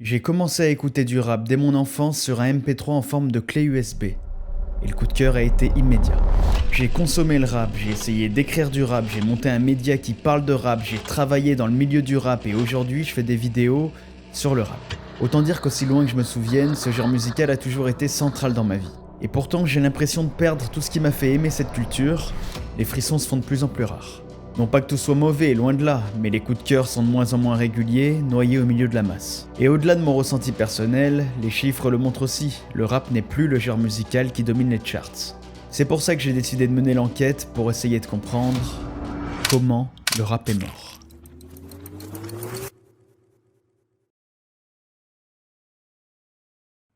J'ai commencé à écouter du rap dès mon enfance sur un MP3 en forme de clé USB. Et le coup de cœur a été immédiat. J'ai consommé le rap, j'ai essayé d'écrire du rap, j'ai monté un média qui parle de rap, j'ai travaillé dans le milieu du rap et aujourd'hui je fais des vidéos sur le rap. Autant dire qu'aussi loin que je me souvienne, ce genre musical a toujours été central dans ma vie. Et pourtant j'ai l'impression de perdre tout ce qui m'a fait aimer cette culture, les frissons se font de plus en plus rares. Non pas que tout soit mauvais, loin de là, mais les coups de cœur sont de moins en moins réguliers, noyés au milieu de la masse. Et au-delà de mon ressenti personnel, les chiffres le montrent aussi, le rap n'est plus le genre musical qui domine les charts. C'est pour ça que j'ai décidé de mener l'enquête pour essayer de comprendre comment le rap est mort.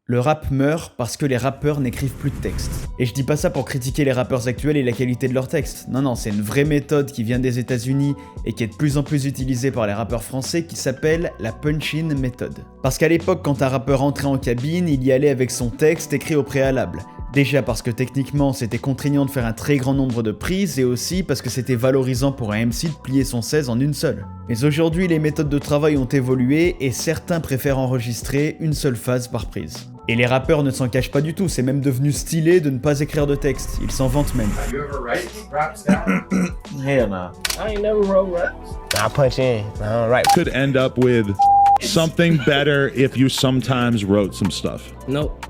Le rap meurt parce que les rappeurs n'écrivent plus de textes. Et je dis pas ça pour critiquer les rappeurs actuels et la qualité de leurs textes. Non, c'est une vraie méthode qui vient des États-Unis et qui est de plus en plus utilisée par les rappeurs français qui s'appelle la punch-in méthode. Parce qu'à l'époque, quand un rappeur entrait en cabine, il y allait avec son texte écrit au préalable. Déjà parce que techniquement c'était contraignant de faire un très grand nombre de prises et aussi parce que c'était valorisant pour un MC de plier son 16 en une seule. Mais aujourd'hui les méthodes de travail ont évolué et certains préfèrent enregistrer une seule phase par prise. Et les rappeurs ne s'en cachent pas du tout, c'est même devenu stylé de ne pas écrire de texte, ils s'en vantent même. Have you ever write raps down? Hell no. I ain't never wrote raps. I punch in. I don't write. Could end up with something better if you sometimes wrote some stuff. Nope.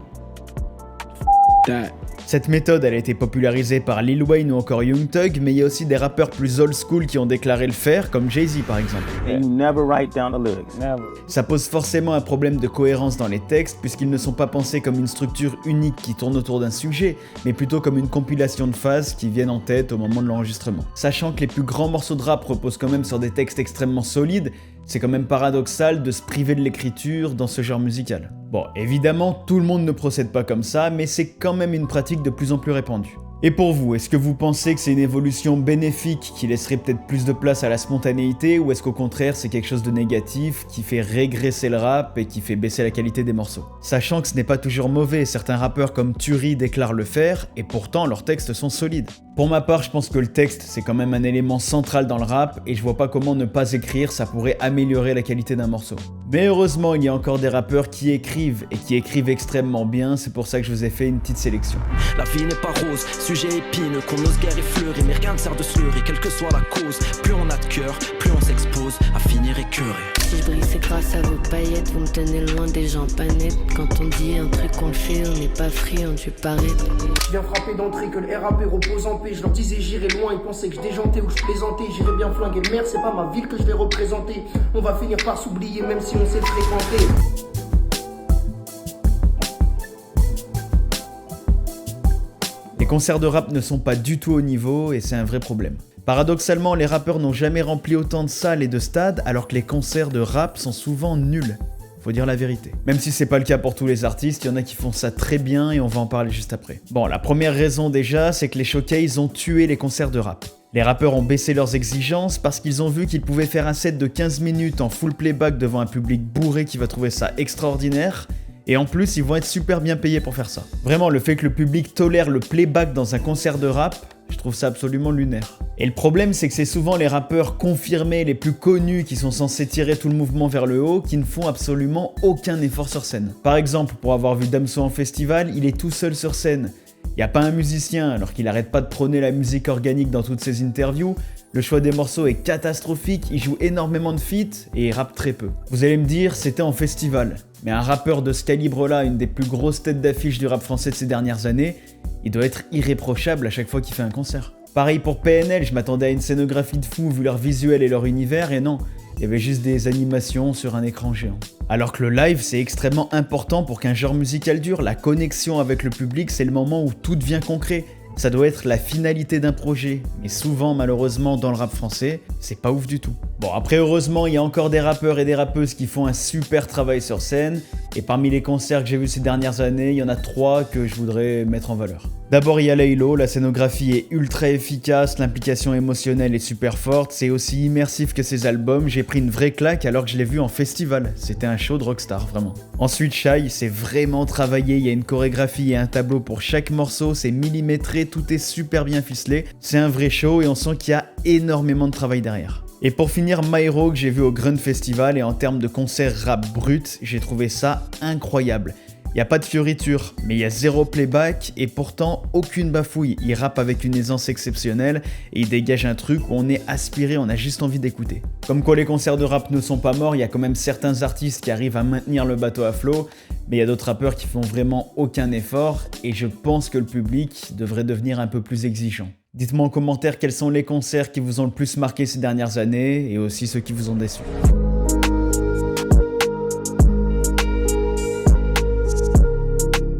That. Cette méthode elle a été popularisée par Lil Wayne ou encore Young Thug, mais il y a aussi des rappeurs plus old school qui ont déclaré le faire, comme Jay-Z par exemple. And you never write down the lyrics. Never. Ça pose forcément un problème de cohérence dans les textes, puisqu'ils ne sont pas pensés comme une structure unique qui tourne autour d'un sujet, mais plutôt comme une compilation de phases qui viennent en tête au moment de l'enregistrement. Sachant que les plus grands morceaux de rap reposent quand même sur des textes extrêmement solides, c'est quand même paradoxal de se priver de l'écriture dans ce genre musical. Bon, évidemment, tout le monde ne procède pas comme ça, mais c'est quand même une pratique de plus en plus répandue. Et pour vous, est-ce que vous pensez que c'est une évolution bénéfique qui laisserait peut-être plus de place à la spontanéité, ou est-ce qu'au contraire c'est quelque chose de négatif qui fait régresser le rap et qui fait baisser la qualité des morceaux? Sachant que ce n'est pas toujours mauvais, certains rappeurs comme Turi déclarent le faire, et pourtant leurs textes sont solides. Pour ma part, je pense que le texte c'est quand même un élément central dans le rap, et je vois pas comment ne pas écrire, ça pourrait améliorer la qualité d'un morceau. Mais heureusement, il y a encore des rappeurs qui écrivent, et qui écrivent extrêmement bien, c'est pour ça que je vous ai fait une petite sélection. La vie n'est pas rose, sujet épineux, qu'on ose guère effleurer, mais rien ne sert de se leurrer, quelle que soit la cause. Plus on a de cœur, plus on s'expose à finir écœuré. Si je brille, c'est grâce à vos paillettes, vous me tenez loin des gens pas nets. Quand on dit un truc, on le fait, on n'est pas friand du paraître. Je viens frapper d'entrée que le RAP repose en paix. Je leur disais j'irai loin, ils pensaient que je déjantais ou que je plaisantais. J'irai bien flinguer merde, c'est pas ma ville que je vais représenter. On va finir par s'oublier même si on sait le fréquenter. Les concerts de rap ne sont pas du tout au niveau et c'est un vrai problème. Paradoxalement, les rappeurs n'ont jamais rempli autant de salles et de stades alors que les concerts de rap sont souvent nuls. Faut dire la vérité. Même si c'est pas le cas pour tous les artistes, il y en a qui font ça très bien et on va en parler juste après. Bon, la première raison déjà, c'est que les showcases ont tué les concerts de rap. Les rappeurs ont baissé leurs exigences parce qu'ils ont vu qu'ils pouvaient faire un set de 15 minutes en full playback devant un public bourré qui va trouver ça extraordinaire. Et en plus, ils vont être super bien payés pour faire ça. Vraiment, le fait que le public tolère le playback dans un concert de rap, je trouve ça absolument lunaire. Et le problème, c'est que c'est souvent les rappeurs confirmés, les plus connus, qui sont censés tirer tout le mouvement vers le haut, qui ne font absolument aucun effort sur scène. Par exemple, pour avoir vu Damso en festival, il est tout seul sur scène. Il n'y a pas un musicien, alors qu'il arrête pas de prôner la musique organique dans toutes ses interviews. Le choix des morceaux est catastrophique, il joue énormément de feats et il rappe très peu. Vous allez me dire, c'était en festival. Mais un rappeur de ce calibre-là, une des plus grosses têtes d'affiche du rap français de ces dernières années, il doit être irréprochable à chaque fois qu'il fait un concert. Pareil pour PNL, je m'attendais à une scénographie de fou vu leur visuel et leur univers, et non, il y avait juste des animations sur un écran géant. Alors que le live, c'est extrêmement important pour qu'un genre musical dure, la connexion avec le public, c'est le moment où tout devient concret. Ça doit être la finalité d'un projet, mais souvent malheureusement dans le rap français, c'est pas ouf du tout. Bon après heureusement il y a encore des rappeurs et des rappeuses qui font un super travail sur scène, et parmi les concerts que j'ai vus ces dernières années, il y en a 3 que je voudrais mettre en valeur. D'abord il y a Laylo, la scénographie est ultra efficace, l'implication émotionnelle est super forte, c'est aussi immersif que ses albums, j'ai pris une vraie claque alors que je l'ai vu en festival, c'était un show de rockstar vraiment. Ensuite Shai, c'est vraiment travaillé, il y a une chorégraphie et un tableau pour chaque morceau, c'est millimétré, tout est super bien ficelé, c'est un vrai show et on sent qu'il y a énormément de travail derrière. Et pour finir, Myro que j'ai vu au Grunt Festival, et en termes de concert rap brut, j'ai trouvé ça incroyable. Il n'y a pas de fioriture, mais il y a zéro playback et pourtant aucune bafouille. Il rappe avec une aisance exceptionnelle et il dégage un truc où on est aspiré, on a juste envie d'écouter. Comme quoi les concerts de rap ne sont pas morts, il y a quand même certains artistes qui arrivent à maintenir le bateau à flot, mais il y a d'autres rappeurs qui font vraiment aucun effort et je pense que le public devrait devenir un peu plus exigeant. Dites-moi en commentaire quels sont les concerts qui vous ont le plus marqué ces dernières années et aussi ceux qui vous ont déçus.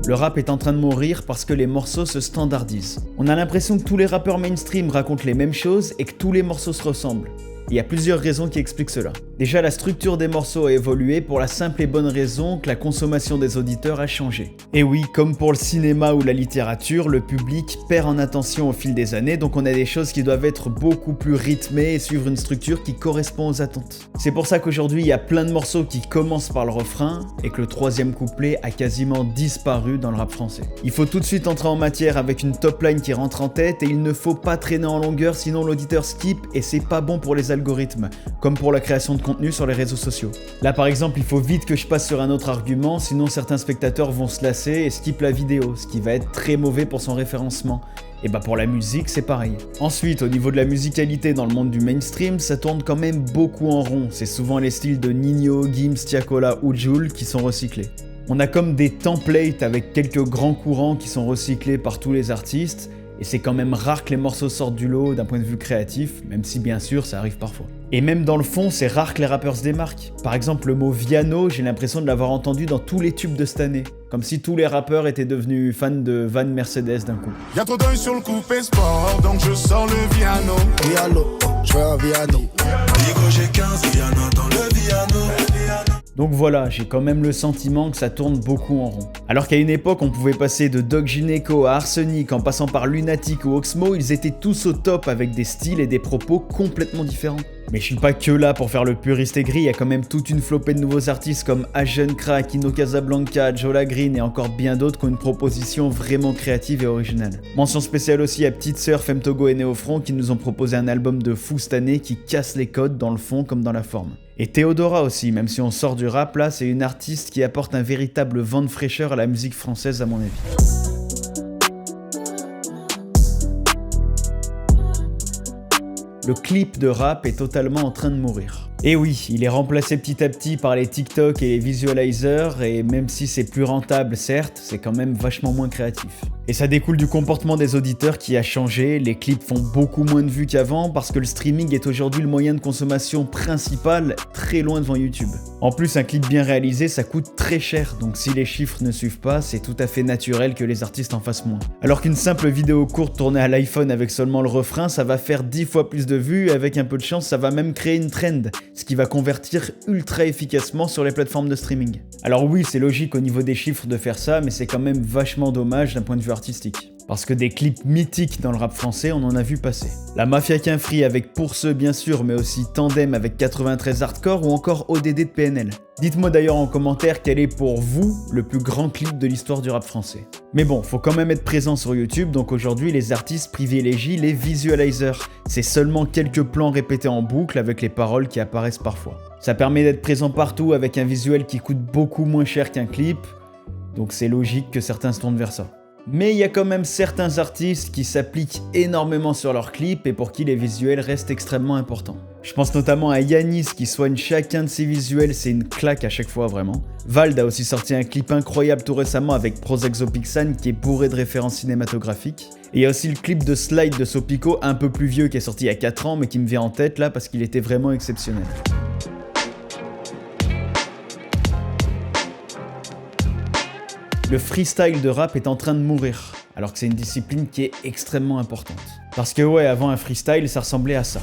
Le rap est en train de mourir parce que les morceaux se standardisent. On a l'impression que tous les rappeurs mainstream racontent les mêmes choses et que tous les morceaux se ressemblent. Il y a plusieurs raisons qui expliquent cela. Déjà, la structure des morceaux a évolué pour la simple et bonne raison que la consommation des auditeurs a changé. Et oui, comme pour le cinéma ou la littérature, le public perd en attention au fil des années, donc on a des choses qui doivent être beaucoup plus rythmées et suivre une structure qui correspond aux attentes. C'est pour ça qu'aujourd'hui, il y a plein de morceaux qui commencent par le refrain et que le troisième couplet a quasiment disparu dans le rap français. Il faut tout de suite entrer en matière avec une top line qui rentre en tête et il ne faut pas traîner en longueur sinon l'auditeur skip et c'est pas bon pour les algorithmes, comme pour la création de contenu sur les réseaux sociaux. Là par exemple, il faut vite que je passe sur un autre argument, sinon certains spectateurs vont se lasser et skip la vidéo, ce qui va être très mauvais pour son référencement. Et bah pour la musique, c'est pareil. Ensuite, au niveau de la musicalité dans le monde du mainstream, ça tourne quand même beaucoup en rond. C'est souvent les styles de Ninho, Gims, Tiakola ou Jul qui sont recyclés. On a comme des templates avec quelques grands courants qui sont recyclés par tous les artistes, et c'est quand même rare que les morceaux sortent du lot d'un point de vue créatif, même si bien sûr ça arrive parfois. Et même dans le fond, c'est rare que les rappeurs se démarquent. Par exemple, le mot Viano, j'ai l'impression de l'avoir entendu dans tous les tubes de cette année. Comme si tous les rappeurs étaient devenus fans de Van Mercedes d'un coup. Y'a trop d'œil sur le coupé sport, donc je sors le Viano. Viano, je veux un Viano. Digo j'ai 15 Viano dans le Viano. Donc voilà, j'ai quand même le sentiment que ça tourne beaucoup en rond. Alors qu'à une époque, on pouvait passer de Doc Gynéco à Arsenic en passant par Lunatic ou Oxmo, ils étaient tous au top avec des styles et des propos complètement différents. Mais je suis pas que là pour faire le puriste aigri, il y a quand même toute une flopée de nouveaux artistes comme Asian Crack, Ino Casablanca, Jola Green et encore bien d'autres qui ont une proposition vraiment créative et originale. Mention spéciale aussi à Petite Sœur, Femtogo et Néofront qui nous ont proposé un album de fou cette année qui casse les codes dans le fond comme dans la forme. Et Théodora aussi, même si on sort du rap là, c'est une artiste qui apporte un véritable vent de fraîcheur à la musique française à mon avis. Le clip de rap est totalement en train de mourir. Et oui, il est remplacé petit à petit par les TikTok et les visualizers, et même si c'est plus rentable certes, c'est quand même vachement moins créatif. Et ça découle du comportement des auditeurs qui a changé, les clips font beaucoup moins de vues qu'avant parce que le streaming est aujourd'hui le moyen de consommation principal, très loin devant YouTube. En plus, un clip bien réalisé, ça coûte très cher, donc si les chiffres ne suivent pas, c'est tout à fait naturel que les artistes en fassent moins. Alors qu'une simple vidéo courte tournée à l'iPhone avec seulement le refrain, ça va faire 10 fois plus de vues, et avec un peu de chance, ça va même créer une trend, ce qui va convertir ultra efficacement sur les plateformes de streaming. Alors oui, c'est logique au niveau des chiffres de faire ça, mais c'est quand même vachement dommage d'un point de vue artistique. Parce que des clips mythiques dans le rap français, on en a vu passer. La Mafia Qu'un Free avec Pour Ceux bien sûr, mais aussi Tandem avec 93 Hardcore ou encore ODD de PNL. Dites-moi d'ailleurs en commentaire quel est pour vous le plus grand clip de l'histoire du rap français. Mais bon, faut quand même être présent sur YouTube, donc aujourd'hui les artistes privilégient les visualizers. C'est seulement quelques plans répétés en boucle avec les paroles qui apparaissent parfois. Ça permet d'être présent partout avec un visuel qui coûte beaucoup moins cher qu'un clip, donc c'est logique que certains se tournent vers ça. Mais il y a quand même certains artistes qui s'appliquent énormément sur leurs clips et pour qui les visuels restent extrêmement importants. Je pense notamment à Yanis qui soigne chacun de ses visuels, c'est une claque à chaque fois vraiment. Vald a aussi sorti un clip incroyable tout récemment avec Prosexopixan qui est bourré de références cinématographiques. Et il y a aussi le clip de Slide de Sopico, un peu plus vieux, qui est sorti il y a 4 ans mais qui me vient en tête là parce qu'il était vraiment exceptionnel. Le freestyle de rap est en train de mourir, alors que c'est une discipline qui est extrêmement importante. Parce que ouais, avant un freestyle, ça ressemblait à ça.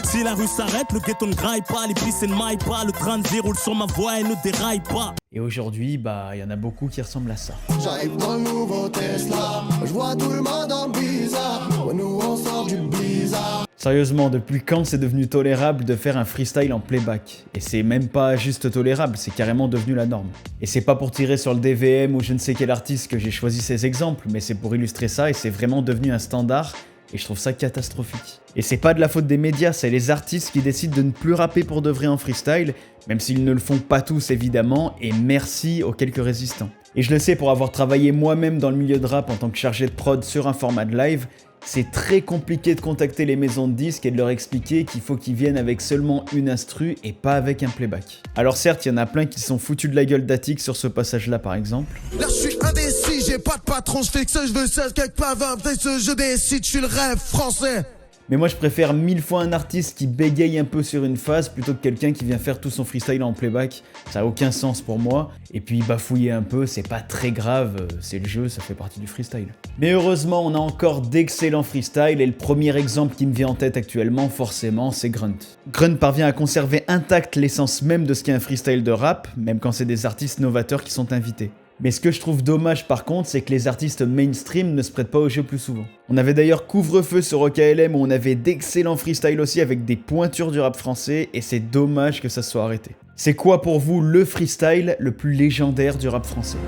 Si la rue s'arrête, le ghetto ne graille pas, les pistes ne maillent pas, le train de vie roule sur ma voie et ne déraille pas. Et aujourd'hui, il y en a beaucoup qui ressemblent à ça. J'arrive dans le nouveau Tesla, je vois tout le monde en bizarre, nous on sort du blizzard. Sérieusement, depuis quand c'est devenu tolérable de faire un freestyle en playback? Et c'est même pas juste tolérable, c'est carrément devenu la norme. Et c'est pas pour tirer sur le DVM ou je ne sais quel artiste que j'ai choisi ces exemples, mais c'est pour illustrer ça et c'est vraiment devenu un standard Et je trouve ça catastrophique. Et c'est pas de la faute des médias, c'est les artistes qui décident de ne plus rapper pour de vrai en freestyle, même s'ils ne le font pas tous évidemment, et merci aux quelques résistants. Et je le sais pour avoir travaillé moi-même dans le milieu de rap en tant que chargé de prod sur un format de live, c'est très compliqué de contacter les maisons de disques et de leur expliquer qu'il faut qu'ils viennent avec seulement une instru et pas avec un playback. Alors certes, il y en a plein qui se sont foutus de la gueule d'Attic sur ce passage-là par exemple. Là je suis indécis, j'ai pas de patron, je fais que ça, je veux ça, quelque part après ce je décide, je suis le rêve français. Mais moi je préfère 1000 fois un artiste qui bégaye un peu sur une phase plutôt que quelqu'un qui vient faire tout son freestyle en playback. Ça a aucun sens pour moi. Et puis bafouiller un peu, c'est pas très grave, c'est le jeu, ça fait partie du freestyle. Mais heureusement on a encore d'excellents freestyles et le premier exemple qui me vient en tête actuellement forcément c'est Grunt. Grunt parvient à conserver intacte l'essence même de ce qu'est un freestyle de rap, même quand c'est des artistes novateurs qui sont invités. Mais ce que je trouve dommage par contre, c'est que les artistes mainstream ne se prêtent pas au jeu plus souvent. On avait d'ailleurs Couvre-feu sur OKLM où on avait d'excellents freestyles aussi avec des pointures du rap français et c'est dommage que ça se soit arrêté. C'est quoi pour vous le freestyle le plus légendaire du rap français ?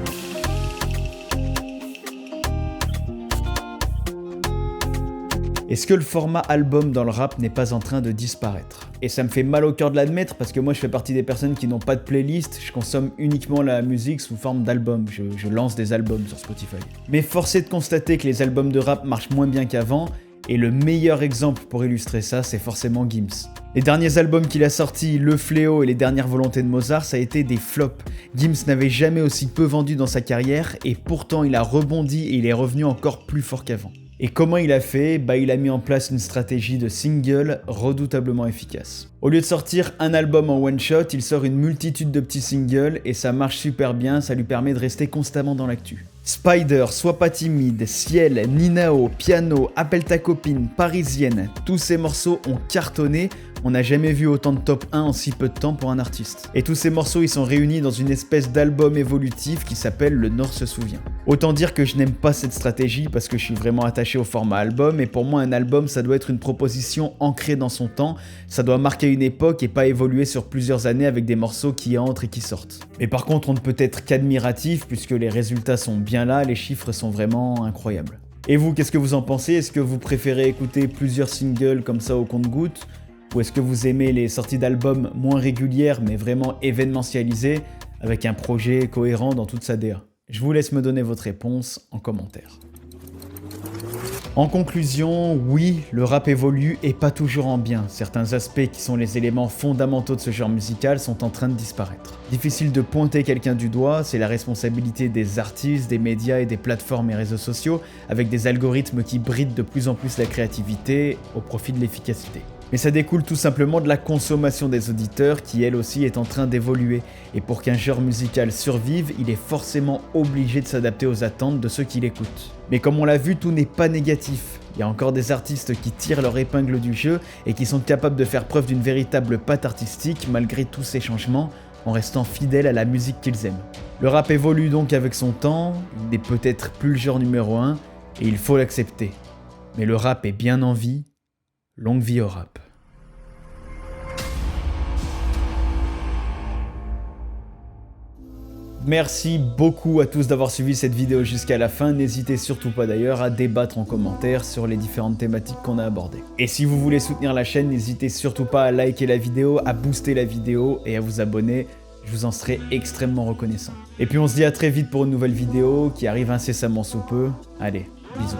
Est-ce que le format album dans le rap n'est pas en train de disparaître ? Et ça me fait mal au cœur de l'admettre parce que moi je fais partie des personnes qui n'ont pas de playlist, je consomme uniquement la musique sous forme d'album, je lance des albums sur Spotify. Mais force est de constater que les albums de rap marchent moins bien qu'avant, et le meilleur exemple pour illustrer ça, c'est forcément Gims. Les derniers albums qu'il a sortis, Le Fléau et Les Dernières Volontés de Mozart, ça a été des flops. Gims n'avait jamais aussi peu vendu dans sa carrière, et pourtant il a rebondi et il est revenu encore plus fort qu'avant. Et comment il a fait ? Il a mis en place une stratégie de single redoutablement efficace. Au lieu de sortir un album en one shot, il sort une multitude de petits singles et ça marche super bien, ça lui permet de rester constamment dans l'actu. Spider, Sois pas timide, Ciel, Ninao, Piano, Appelle ta copine, Parisienne, tous ces morceaux ont cartonné, on n'a jamais vu autant de top 1 en si peu de temps pour un artiste. Et tous ces morceaux ils sont réunis dans une espèce d'album évolutif qui s'appelle Le Nord se souvient. Autant dire que je n'aime pas cette stratégie parce que je suis vraiment attaché au format album et pour moi un album ça doit être une proposition ancrée dans son temps, ça doit marquer une époque et pas évoluer sur plusieurs années avec des morceaux qui entrent et qui sortent. Mais par contre on ne peut être qu'admiratif puisque les résultats sont bien là, les chiffres sont vraiment incroyables. Et vous, qu'est-ce que vous en pensez ? Est-ce que vous préférez écouter plusieurs singles comme ça au compte-gouttes ? Ou est-ce que vous aimez les sorties d'albums moins régulières mais vraiment événementialisées avec un projet cohérent dans toute sa DA ? Je vous laisse me donner votre réponse en commentaire. En conclusion, oui, le rap évolue et pas toujours en bien. Certains aspects qui sont les éléments fondamentaux de ce genre musical sont en train de disparaître. Difficile de pointer quelqu'un du doigt, c'est la responsabilité des artistes, des médias et des plateformes et réseaux sociaux, avec des algorithmes qui brident de plus en plus la créativité au profit de l'efficacité. Mais ça découle tout simplement de la consommation des auditeurs qui elle aussi est en train d'évoluer. Et pour qu'un genre musical survive, il est forcément obligé de s'adapter aux attentes de ceux qui l'écoutent. Mais comme on l'a vu, tout n'est pas négatif. Il y a encore des artistes qui tirent leur épingle du jeu et qui sont capables de faire preuve d'une véritable patte artistique malgré tous ces changements, en restant fidèles à la musique qu'ils aiment. Le rap évolue donc avec son temps, il n'est peut-être plus le genre numéro 1, et il faut l'accepter. Mais le rap est bien en vie. Longue vie au rap. Merci beaucoup à tous d'avoir suivi cette vidéo jusqu'à la fin. N'hésitez surtout pas d'ailleurs à débattre en commentaire sur les différentes thématiques qu'on a abordées. Et si vous voulez soutenir la chaîne, n'hésitez surtout pas à liker la vidéo, à booster la vidéo et à vous abonner. Je vous en serai extrêmement reconnaissant. Et puis on se dit à très vite pour une nouvelle vidéo qui arrive incessamment sous peu. Allez, bisous.